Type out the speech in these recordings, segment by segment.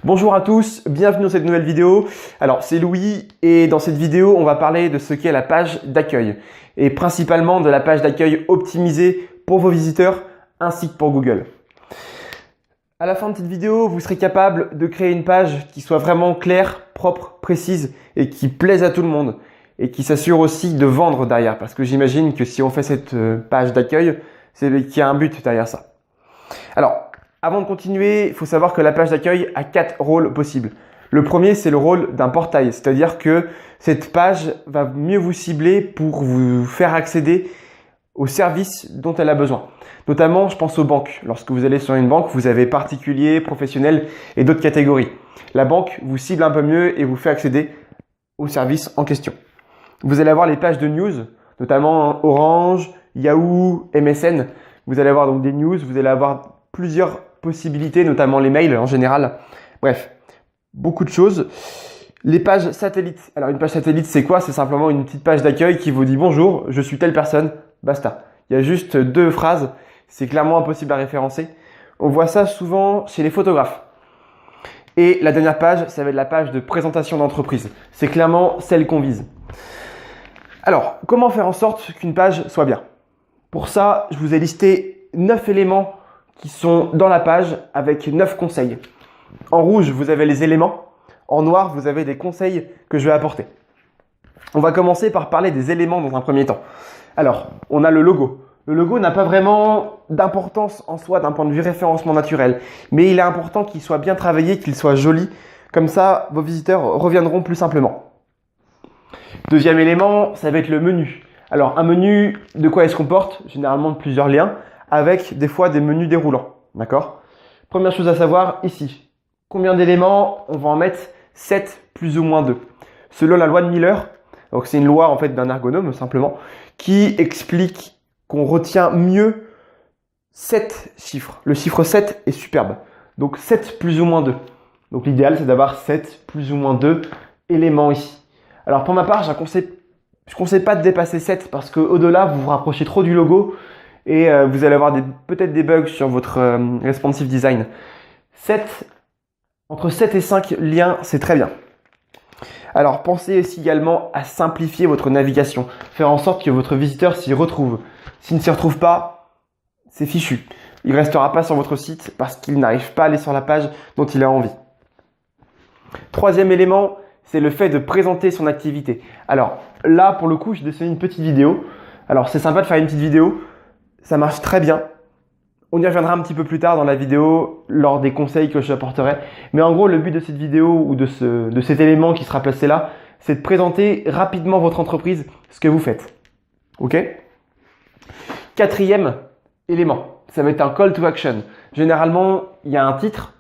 Bonjour à tous, bienvenue dans cette nouvelle vidéo. Alors c'est Louis et dans cette vidéo on va parler de ce qu'est la page d'accueil et principalement de la page d'accueil optimisée pour vos visiteurs ainsi que pour Google. À la fin de cette vidéo, vous serez capable de créer une page qui soit vraiment claire, propre, précise et qui plaise à tout le monde et qui s'assure aussi de vendre derrière parce que j'imagine que si on fait cette page d'accueil, c'est qu'il y a un but derrière ça. Alors, avant de continuer, il faut savoir que la page d'accueil a 4 rôles possibles. Le premier, c'est le rôle d'un portail, c'est-à-dire que cette page va mieux vous cibler pour vous faire accéder aux services dont elle a besoin. Notamment, je pense aux banques. Lorsque vous allez sur une banque, vous avez particuliers, professionnels et d'autres catégories. La banque vous cible un peu mieux et vous fait accéder aux services en question. Vous allez avoir les pages de news, notamment Orange, Yahoo, MSN. Vous allez avoir donc des news, vous allez avoir plusieurs possibilités, notamment les mails en général. Bref, beaucoup de choses. Les pages satellites. Alors une page satellite, c'est quoi? C'est simplement une petite page d'accueil qui vous dit bonjour, je suis telle personne, basta. Il y a juste 2 phrases, c'est clairement impossible à référencer. On voit ça souvent chez les photographes. Et la dernière page, ça va être la page de présentation d'entreprise. C'est clairement celle qu'on vise. Alors, comment faire en sorte qu'une page soit bien? Pour ça, je vous ai listé 9 éléments qui sont dans la page avec 9 conseils. En rouge, vous avez les éléments. En noir, vous avez des conseils que je vais apporter. On va commencer par parler des éléments dans un premier temps. Alors, on a le logo. Le logo n'a pas vraiment d'importance en soi d'un point de vue référencement naturel, mais il est important qu'il soit bien travaillé, qu'il soit joli. Comme ça, vos visiteurs reviendront plus simplement. Deuxième élément, ça va être le menu. Alors, un menu, de quoi il se comporte? Généralement de plusieurs liens, avec des fois des menus déroulants. D'accord? Première chose à savoir ici. Combien d'éléments? On va en mettre 7 plus ou moins 2. Selon la loi de Miller, donc c'est une loi en fait d'un ergonome simplement, qui explique qu'on retient mieux 7 chiffres. Le chiffre 7 est superbe. Donc 7 plus ou moins 2. Donc l'idéal c'est d'avoir 7 plus ou moins 2 éléments ici. Alors pour ma part, je ne conseille pas de dépasser 7 parce qu'au-delà, vous vous rapprochez trop du logo et vous allez avoir peut-être des bugs sur votre responsive design. Entre 7 et 5 liens, c'est très bien. Alors pensez aussi également à simplifier votre navigation, faire en sorte que votre visiteur s'y retrouve. S'il ne s'y retrouve pas, c'est fichu. Il ne restera pas sur votre site parce qu'il n'arrive pas à aller sur la page dont il a envie. Troisième élément, c'est le fait de présenter son activité. Alors là, pour le coup, j'ai dessiné une petite vidéo. Alors c'est sympa de faire une petite vidéo, ça marche très bien. On y reviendra un petit peu plus tard dans la vidéo lors des conseils que je apporterai. Mais en gros, le but de cette vidéo ou de cet élément qui sera placé là, c'est de présenter rapidement votre entreprise, ce que vous faites. Ok? Quatrième élément, ça va être un call to action. Généralement, il y a un titre,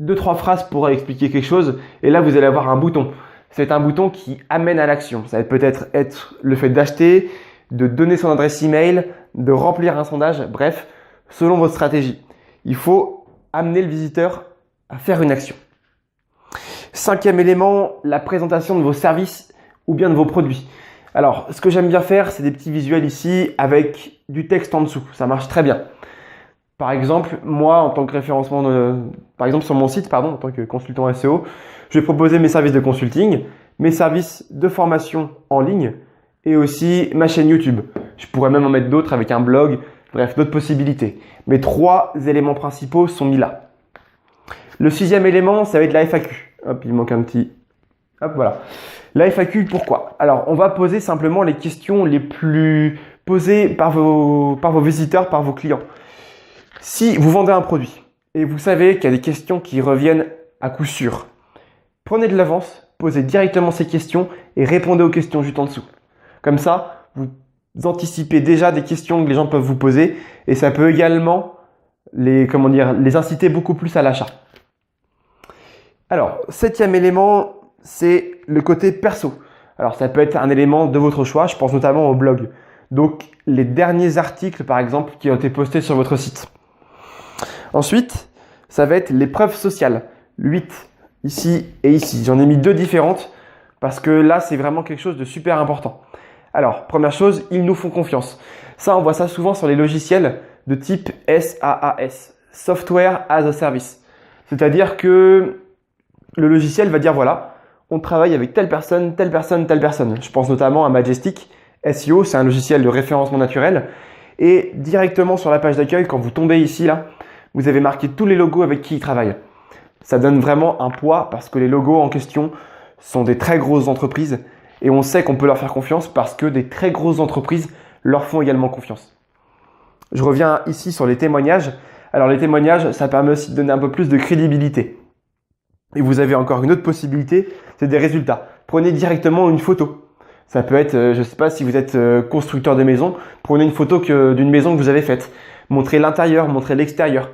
2-3 phrases pour expliquer quelque chose, et là vous allez avoir un bouton. C'est un bouton qui amène à l'action. Ça va peut-être être le fait d'acheter, de donner son adresse email, de remplir un sondage, bref, selon votre stratégie. Il faut amener le visiteur à faire une action. Cinquième élément, la présentation de vos services ou bien de vos produits. Alors, ce que j'aime bien faire, c'est des petits visuels ici avec du texte en dessous. Ça marche très bien. Par exemple, moi, en tant que référencement, par exemple sur mon site, en tant que consultant SEO, je vais proposer mes services de consulting, mes services de formation en ligne et aussi ma chaîne YouTube. Je pourrais même en mettre d'autres avec un blog, bref, d'autres possibilités. Mes 3 éléments principaux sont mis là. Le 6e élément, ça va être la FAQ. Hop, il manque un petit... Hop, voilà. La FAQ, pourquoi? Alors, on va poser simplement les questions les plus posées par vos visiteurs, par vos clients. Si vous vendez un produit et vous savez qu'il y a des questions qui reviennent à coup sûr, prenez de l'avance, posez directement ces questions et répondez aux questions juste en dessous. Comme ça, vous anticipez déjà des questions que les gens peuvent vous poser et ça peut également les inciter beaucoup plus à l'achat. Alors, 7e élément, c'est le côté perso. Alors, ça peut être un élément de votre choix, je pense notamment au blog. Donc, les derniers articles, par exemple, qui ont été postés sur votre site. Ensuite, ça va être les preuves sociales. 8, ici et ici. J'en ai mis 2 différentes parce que là, c'est vraiment quelque chose de super important. Alors, première chose, ils nous font confiance. Ça, on voit ça souvent sur les logiciels de type SaaS, Software as a Service. C'est-à-dire que le logiciel va dire voilà, on travaille avec telle personne, telle personne, telle personne. Je pense notamment à Majestic SEO, c'est un logiciel de référencement naturel. Et directement sur la page d'accueil, quand vous tombez ici, là, vous avez marqué tous les logos avec qui ils travaillent. Ça donne vraiment un poids parce que les logos en question sont des très grosses entreprises et on sait qu'on peut leur faire confiance parce que des très grosses entreprises leur font également confiance. Je reviens ici sur les témoignages. Alors les témoignages, ça permet aussi de donner un peu plus de crédibilité. Et vous avez encore une autre possibilité, c'est des résultats. Prenez directement une photo. Ça peut être, je ne sais pas si vous êtes constructeur de maison, prenez une photo d'une maison que vous avez faite. Montrez l'intérieur, montrez l'extérieur.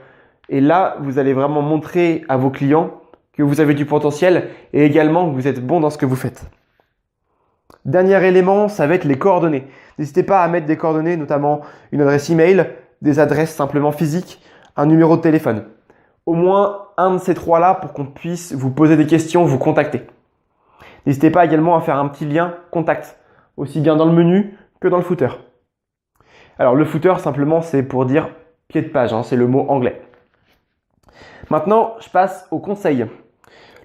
Et là, vous allez vraiment montrer à vos clients que vous avez du potentiel et également que vous êtes bon dans ce que vous faites. Dernier élément, ça va être les coordonnées. N'hésitez pas à mettre des coordonnées, notamment une adresse email, des adresses simplement physiques, un numéro de téléphone. Au moins un de ces trois-là pour qu'on puisse vous poser des questions, vous contacter. N'hésitez pas également à faire un petit lien contact, aussi bien dans le menu que dans le footer. Alors le footer, simplement, c'est pour dire pied de page, c'est le mot anglais. Maintenant, je passe aux conseils.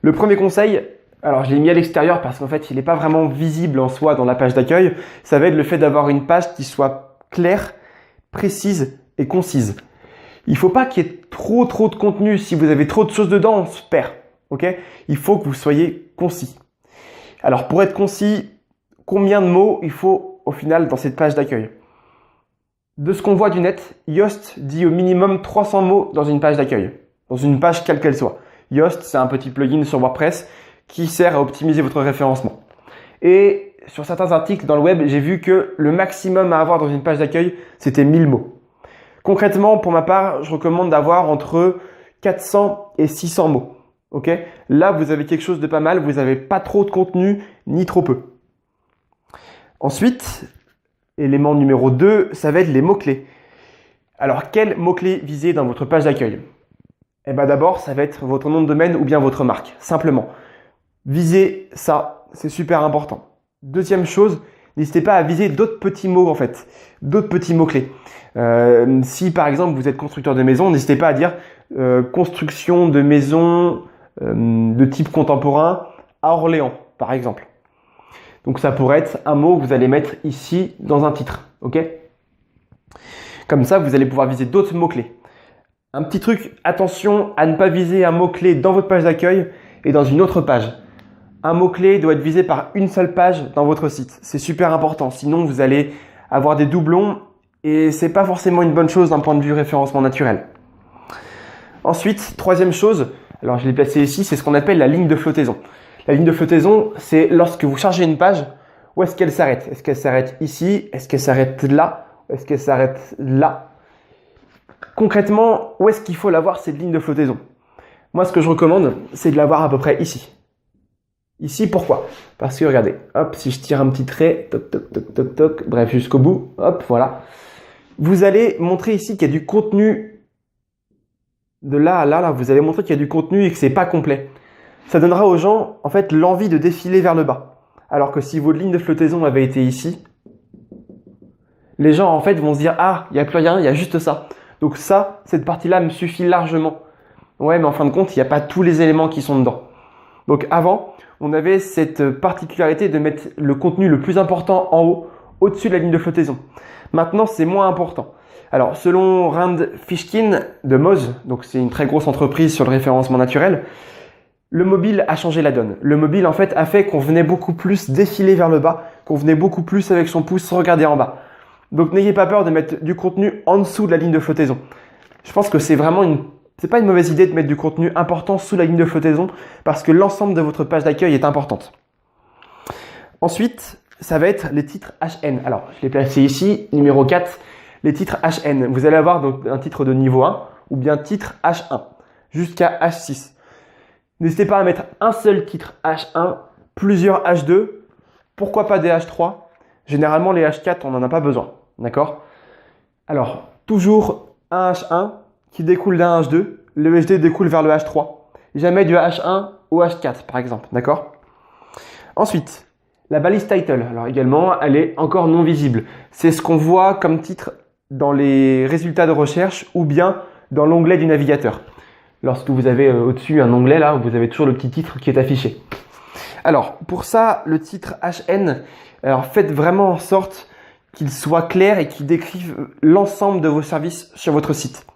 Le premier conseil, alors je l'ai mis à l'extérieur parce qu'en fait, il n'est pas vraiment visible en soi dans la page d'accueil. Ça va être le fait d'avoir une page qui soit claire, précise et concise. Il ne faut pas qu'il y ait trop de contenu. Si vous avez trop de choses dedans, on se perd. Okay ? Il faut que vous soyez concis. Alors pour être concis, combien de mots il faut au final dans cette page d'accueil ? De ce qu'on voit du net, Yoast dit au minimum 300 mots dans une page d'accueil, dans une page quelle qu'elle soit. Yoast, c'est un petit plugin sur WordPress qui sert à optimiser votre référencement. Et sur certains articles dans le web, j'ai vu que le maximum à avoir dans une page d'accueil, c'était 1000 mots. Concrètement, pour ma part, je recommande d'avoir entre 400 et 600 mots. Okay ? Là, vous avez quelque chose de pas mal, vous n'avez pas trop de contenu, ni trop peu. Ensuite, élément numéro 2, ça va être les mots-clés. Alors, quels mots-clés viser dans votre page d'accueil ? Eh bien d'abord, ça va être votre nom de domaine ou bien votre marque, simplement. Visez ça, c'est super important. Deuxième chose, n'hésitez pas à viser d'autres petits mots en fait, d'autres petits mots-clés. Si par exemple vous êtes constructeur de maison, n'hésitez pas à dire construction de maison de type contemporain à Orléans, par exemple. Donc ça pourrait être un mot que vous allez mettre ici dans un titre, ok ? Comme ça, vous allez pouvoir viser d'autres mots-clés. Un petit truc, attention à ne pas viser un mot-clé dans votre page d'accueil et dans une autre page. Un mot-clé doit être visé par une seule page dans votre site. C'est super important, sinon vous allez avoir des doublons et c'est pas forcément une bonne chose d'un point de vue référencement naturel. Ensuite, troisième chose, alors je l'ai placé ici, c'est ce qu'on appelle la ligne de flottaison. La ligne de flottaison, c'est lorsque vous chargez une page, où est-ce qu'elle s'arrête ? Est-ce qu'elle s'arrête ici ? Est-ce qu'elle s'arrête là ? Est-ce qu'elle s'arrête là ? Concrètement, où est-ce qu'il faut l'avoir cette ligne de flottaison ? Moi, ce que je recommande, c'est de l'avoir à peu près ici. Ici, pourquoi ? Parce que regardez, hop, si je tire un petit trait, toc, toc, toc, toc, toc, bref, jusqu'au bout, hop, voilà. Vous allez montrer ici qu'il y a du contenu de là à là, là, vous allez montrer qu'il y a du contenu et que c'est pas complet. Ça donnera aux gens, en fait, l'envie de défiler vers le bas. Alors que si votre ligne de flottaison avait été ici, les gens, en fait, vont se dire, ah, il n'y a plus rien, il y a juste ça. Donc ça, cette partie-là me suffit largement. Ouais, mais en fin de compte, il n'y a pas tous les éléments qui sont dedans. Donc avant, on avait cette particularité de mettre le contenu le plus important en haut, au-dessus de la ligne de flottaison. Maintenant, c'est moins important. Alors, selon Rand Fishkin de Moz, donc c'est une très grosse entreprise sur le référencement naturel, le mobile a changé la donne. Le mobile, en fait, a fait qu'on venait beaucoup plus défiler vers le bas, qu'on venait beaucoup plus avec son pouce regarder en bas. Donc, n'ayez pas peur de mettre du contenu en dessous de la ligne de flottaison. Je pense que c'est vraiment c'est pas une mauvaise idée de mettre du contenu important sous la ligne de flottaison parce que l'ensemble de votre page d'accueil est importante. Ensuite, ça va être les titres HN. Alors, je l'ai placé ici, numéro 4, les titres HN. Vous allez avoir donc un titre de niveau 1 ou bien titre H1 jusqu'à H6. N'hésitez pas à mettre un seul titre H1, plusieurs H2, pourquoi pas des H3. Généralement, les H4, on n'en a pas besoin. D'accord ? Alors, toujours un H1 qui découle d'un H2. Le HD découle vers le H3. Jamais du H1 au H4, par exemple. D'accord ? Ensuite, la balise title. Alors également, elle est encore non visible. C'est ce qu'on voit comme titre dans les résultats de recherche ou bien dans l'onglet du navigateur. lorsque vous avez au-dessus un onglet là où vous avez toujours le petit titre qui est affiché. Alors pour ça, le titre HN, alors faites vraiment en sorte qu'il soit clair et qu'il décrive l'ensemble de vos services sur votre site.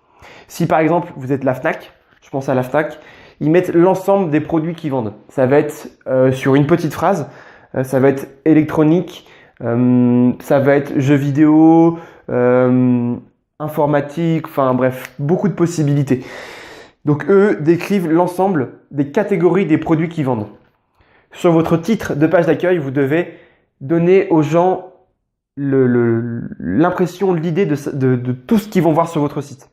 Si par exemple vous êtes la Fnac, je pense à la Fnac, ils mettent l'ensemble des produits qu'ils vendent. Ça va être sur une petite phrase, ça va être électronique, ça va être jeux vidéo, informatique, enfin bref, beaucoup de possibilités. Donc eux décrivent l'ensemble des catégories des produits qu'ils vendent. Sur votre titre de page d'accueil, vous devez donner aux gens l'impression, l'idée de tout ce qu'ils vont voir sur votre site.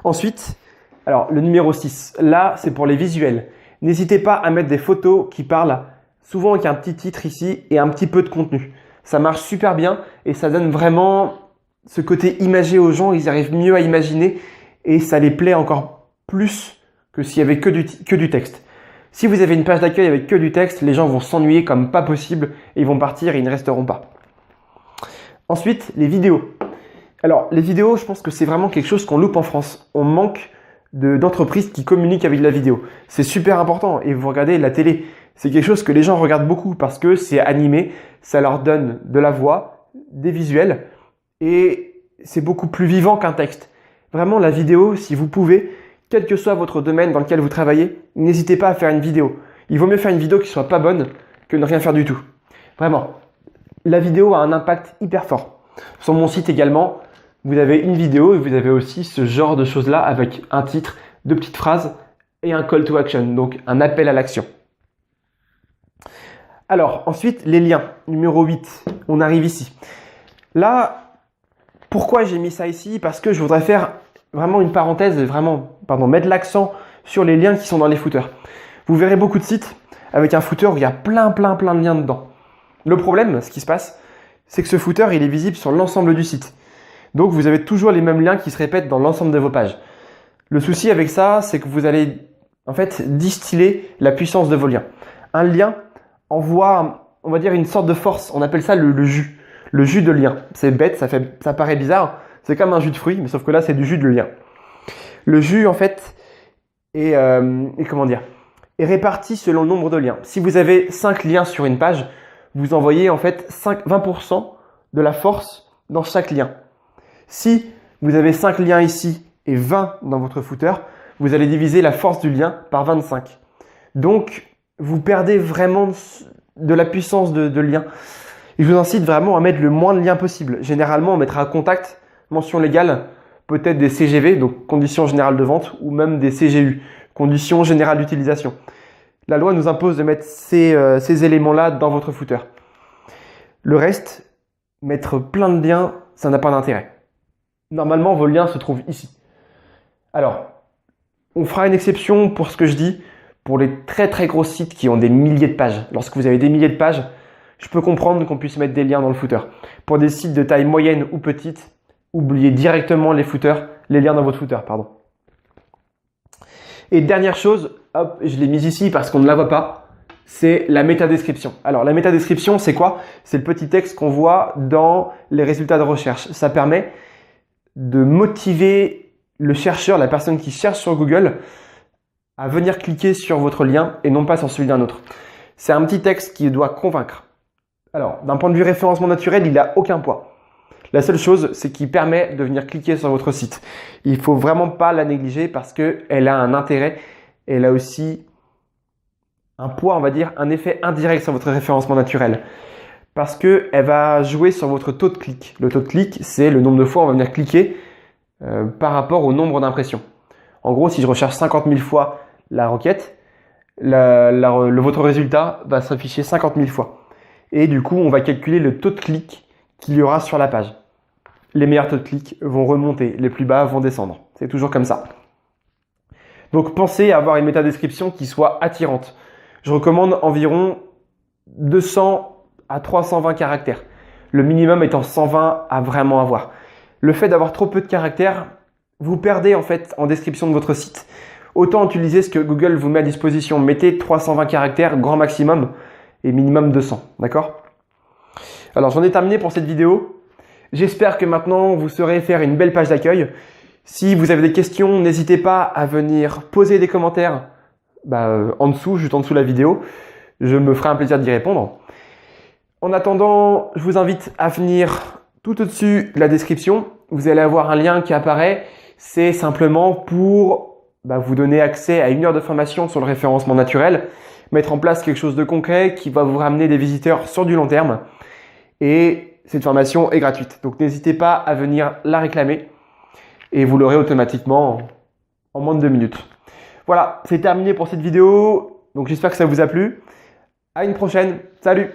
Ensuite, alors le numéro 6, là c'est pour les visuels. N'hésitez pas à mettre des photos qui parlent, souvent avec un petit titre ici et un petit peu de contenu. Ça marche super bien et ça donne vraiment ce côté imagé aux gens, ils arrivent mieux à imaginer et ça les plaît encore plus que s'il y avait que du texte. Si vous avez une page d'accueil avec que du texte, les gens vont s'ennuyer comme pas possible et ils vont partir et ils ne resteront pas. Ensuite, les vidéos. Alors, les vidéos, je pense que c'est vraiment quelque chose qu'on loupe en France. On manque d'entreprises qui communiquent avec de la vidéo. C'est super important. Et vous regardez la télé, c'est quelque chose que les gens regardent beaucoup parce que c'est animé, ça leur donne de la voix, des visuels et c'est beaucoup plus vivant qu'un texte. Vraiment, la vidéo, si vous pouvez, quel que soit votre domaine dans lequel vous travaillez, n'hésitez pas à faire une vidéo. Il vaut mieux faire une vidéo qui soit pas bonne que ne rien faire du tout. Vraiment, la vidéo a un impact hyper fort. Sur mon site également, vous avez une vidéo et vous avez aussi ce genre de choses-là avec un titre, deux petites phrases et un call to action, donc un appel à l'action. Alors, ensuite, les liens. Numéro 8, on arrive ici. Là, pourquoi j'ai mis ça ici? Parce que je voudrais faire vraiment une parenthèse, mettre l'accent sur les liens qui sont dans les footers. Vous verrez beaucoup de sites avec un footer où il y a plein de liens dedans. Le problème, ce qui se passe, c'est que ce footer, il est visible sur l'ensemble du site. Donc, vous avez toujours les mêmes liens qui se répètent dans l'ensemble de vos pages. Le souci avec ça, c'est que vous allez en fait distiller la puissance de vos liens. Un lien envoie, on va dire, une sorte de force. On appelle ça le jus. Le jus de lien. C'est bête, ça paraît bizarre. C'est comme un jus de fruits, mais sauf que là, c'est du jus de lien. Le jus, en fait, est réparti selon le nombre de liens. Si vous avez 5 liens sur une page, vous envoyez en fait 20% de la force dans chaque lien. Si vous avez 5 liens ici et 20 dans votre footer, vous allez diviser la force du lien par 25. Donc, vous perdez vraiment de la puissance de lien. Et je vous incite vraiment à mettre le moins de liens possible. Généralement, on mettra contact, mention légale, peut-être des CGV, donc conditions générales de vente, ou même des CGU, conditions générales d'utilisation. La loi nous impose de mettre ces éléments-là dans votre footer. Le reste, mettre plein de liens, ça n'a pas d'intérêt. Normalement, vos liens se trouvent ici. Alors, on fera une exception pour ce que je dis, pour les très gros sites qui ont des milliers de pages. Lorsque vous avez des milliers de pages, je peux comprendre qu'on puisse mettre des liens dans le footer. Pour des sites de taille moyenne ou petite, oubliez directement les liens dans votre footer, pardon. Et dernière chose, hop, je l'ai mise ici parce qu'on ne la voit pas, c'est la métadescription. Alors la métadescription, c'est quoi? C'est le petit texte qu'on voit dans les résultats de recherche. Ça permet de motiver le chercheur, la personne qui cherche sur Google, à venir cliquer sur votre lien et non pas sur celui d'un autre. C'est un petit texte qui doit convaincre. Alors, d'un point de vue référencement naturel, il n'a aucun poids. La seule chose, c'est qu'il permet de venir cliquer sur votre site. Il ne faut vraiment pas la négliger parce qu'elle a un intérêt. Elle a aussi un poids, on va dire, un effet indirect sur votre référencement naturel. Parce qu'elle va jouer sur votre taux de clic. Le taux de clic, c'est le nombre de fois où on va venir cliquer par rapport au nombre d'impressions. En gros, si je recherche 50 000 fois la requête, votre résultat va s'afficher 50 000 fois. Et du coup, on va calculer le taux de clic qu'il y aura sur la page. Les meilleurs taux de clic vont remonter, les plus bas vont descendre. C'est toujours comme ça. Donc, pensez à avoir une métadescription qui soit attirante. Je recommande environ 200 à 320 caractères. Le minimum étant 120 à vraiment avoir. Le fait d'avoir trop peu de caractères, vous perdez en fait en description de votre site. Autant utiliser ce que Google vous met à disposition. Mettez 320 caractères, grand maximum, et minimum 200. D'accord? Alors, j'en ai terminé pour cette vidéo. J'espère que maintenant, vous saurez faire une belle page d'accueil. Si vous avez des questions, n'hésitez pas à venir poser des commentaires en dessous, juste en dessous de la vidéo. Je me ferai un plaisir d'y répondre. En attendant, je vous invite à venir tout au-dessus de la description. Vous allez avoir un lien qui apparaît. C'est simplement pour vous donner accès à 1 heure de formation sur le référencement naturel, mettre en place quelque chose de concret qui va vous ramener des visiteurs sur du long terme. Et cette formation est gratuite. Donc n'hésitez pas à venir la réclamer et vous l'aurez automatiquement en moins de 2 minutes. Voilà, c'est terminé pour cette vidéo. Donc j'espère que ça vous a plu. À une prochaine. Salut!